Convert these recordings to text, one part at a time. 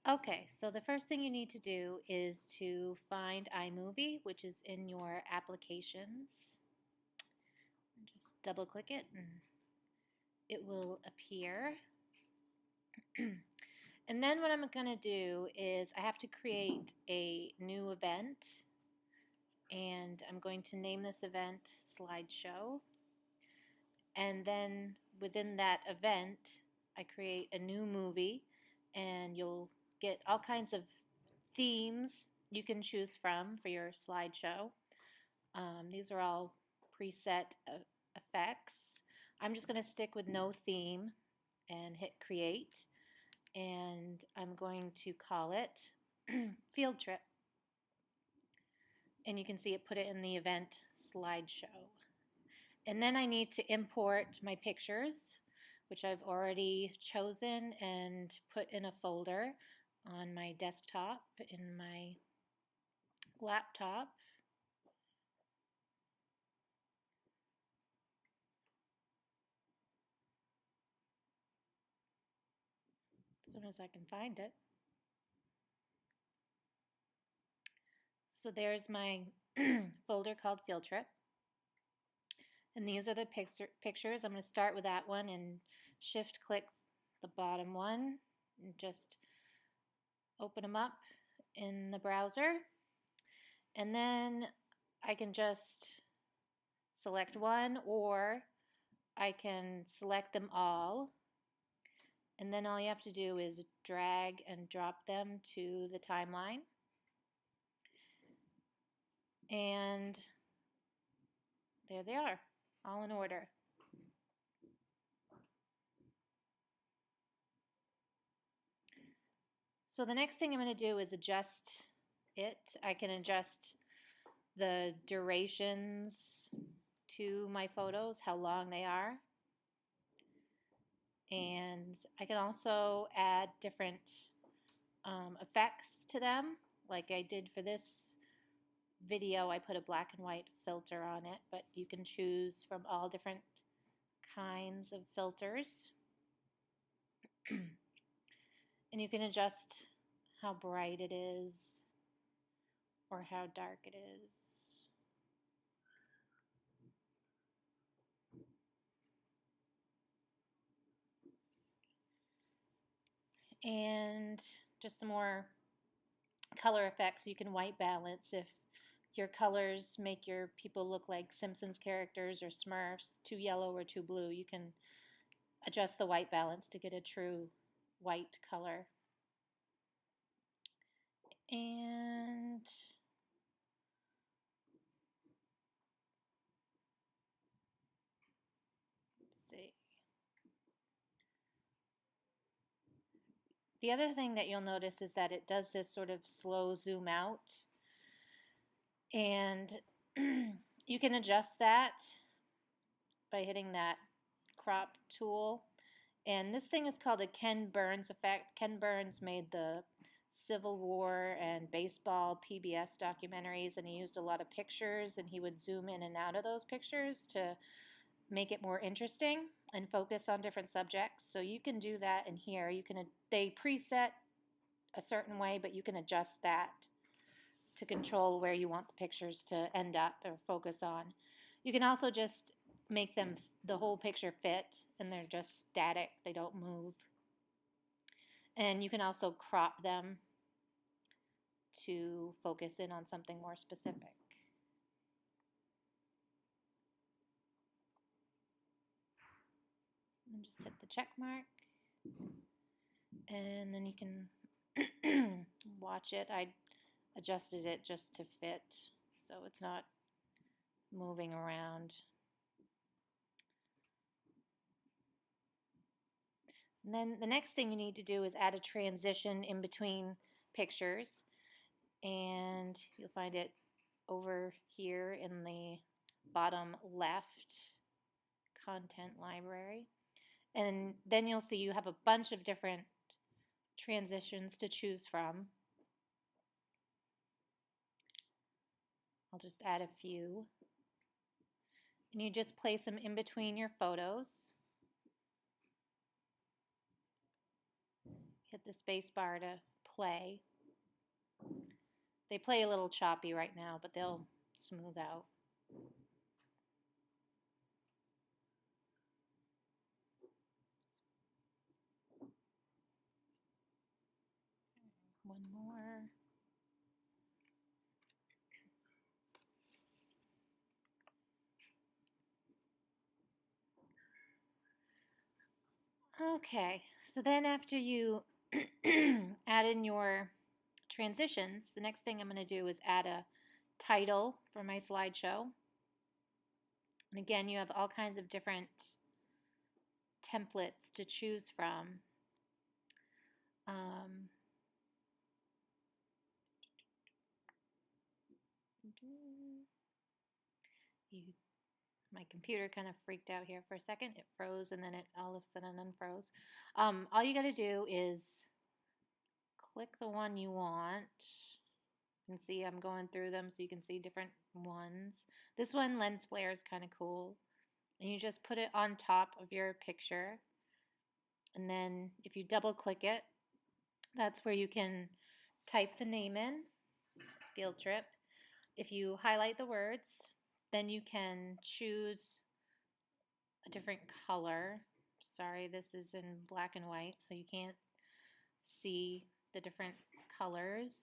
Okay, so the first thing you need to do is to find iMovie, which is in your applications. Just double click it and it will appear. And then what I'm going to do is I have to create a new event, and I'm going to name this event Slideshow. And then within that event, I create a new movie, and you'll get all kinds of themes you can choose from for your slideshow. These are all preset effects. I'm just going to stick with no theme and hit create, and I'm going to call it field trip. And you can see it put it in the event slideshow. And then I need to import my pictures, which I've already chosen and put in a folder on my desktop in my laptop. As soon as I can find it. So there's my folder called Field Trip. And these are the pictures. I'm going to start with that one and shift click the bottom one and just open them up in the browser. And then I can just select one, or I can select them all. And then all you have to do is drag and drop them to the timeline. And there they are, all in order. So the next thing I'm going to do is adjust it. I can adjust the durations to my photos, how long they are. And I can also add different effects to them, like I did for this video. I put a black and white filter on it, but you can choose from all different kinds of filters. And you can adjust how bright it is or how dark it is. And just some more color effects. You can white balance if your colors make your people look like Simpsons characters or Smurfs, too yellow or too blue. You can adjust the white balance to get a true white color. And let's see. The other thing that you'll notice is that it does this sort of slow zoom out. And you can adjust that by hitting that crop tool. And this thing is called a Ken Burns effect. Ken Burns made the Civil War and baseball PBS documentaries, and he used a lot of pictures, and he would zoom in and out of those pictures to make it more interesting and focus on different subjects. So you can do that in here. They preset a certain way, but you can adjust that to control where you want the pictures to end up or focus on. You can also just make them the whole picture fit, and they're just static. They don't move. And you can also crop them to focus in on something more specific. And just hit the check mark, and then you can watch it. I adjusted it just to fit, so it's not moving around. And then the next thing you need to do is add a transition in between pictures, and you'll find it over here in the bottom left content library. And then you'll see you have a bunch of different transitions to choose from. I'll just add a few. And you just place them in between your photos. Hit the space bar to play. They play a little choppy right now, but they'll smooth out. One more. Okay, so then after you add in your transitions, the next thing I'm going to do is add a title for my slideshow. And again, you have all kinds of different templates to choose from. My computer kind of freaked out here for a second. It froze and then it all of a sudden unfroze. All you got to do is click the one you want. You can see I'm going through them so you can see different ones. This one, lens flare, is kind of cool. And you just put it on top of your picture. And then if you double click it, that's where you can type the name in, field trip. If you highlight the words, then you can choose a different color. Sorry, this is in black and white, so you can't see the different colors.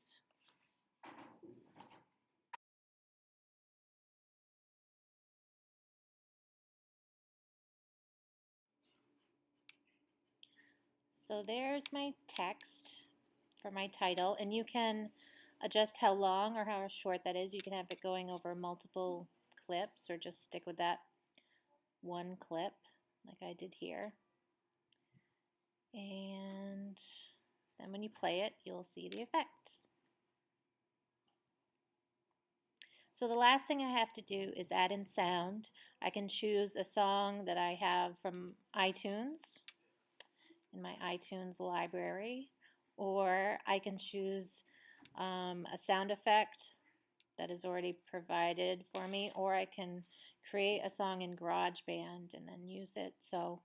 So there's my text for my title, and you can adjust how long or how short that is. You can have it going over multiple clips or just stick with that one clip like I did here. And then when you play it, you'll see the effect. So the last thing I have to do is add in sound. I can choose a song that I have from iTunes, in my iTunes library, or I can choose a sound effect that is already provided for me, or I can create a song in GarageBand and then use it. So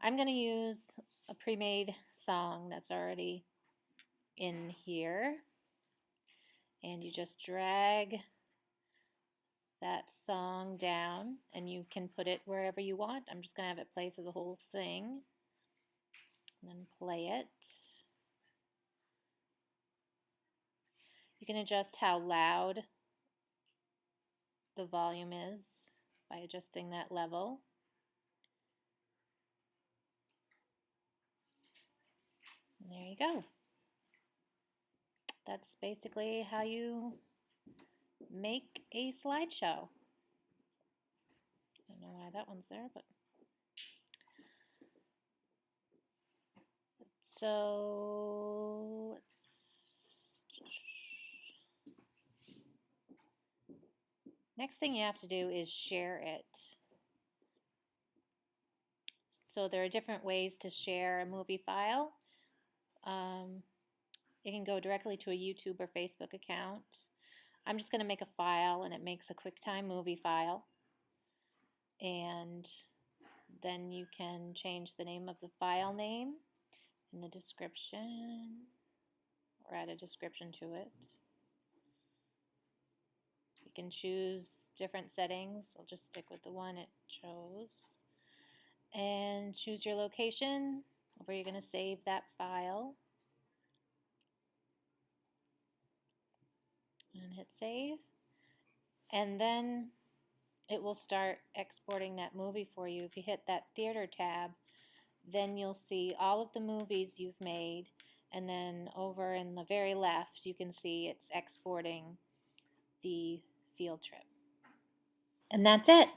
I'm going to use a pre-made song that's already in here, and you just drag that song down and you can put it wherever you want. I'm just going to have it play through the whole thing and then play it. You can adjust how loud the volume is by adjusting that level. And there you go. That's basically how you make a slideshow. I don't know why that one's there, but so next thing you have to do is share it. So there are different ways to share a movie file. It can go directly to a YouTube or Facebook account. I'm just going to make a file, and it makes a QuickTime movie file. And then you can change the name of the file name in the description, or add a description to it. You can choose different settings. I'll just stick with the one it chose. And choose your location where you're going to save that file. And hit save. And then it will start exporting that movie for you. If you hit that theater tab, then you'll see all of the movies you've made, and then over in the very left you can see it's exporting the field trip. And that's it.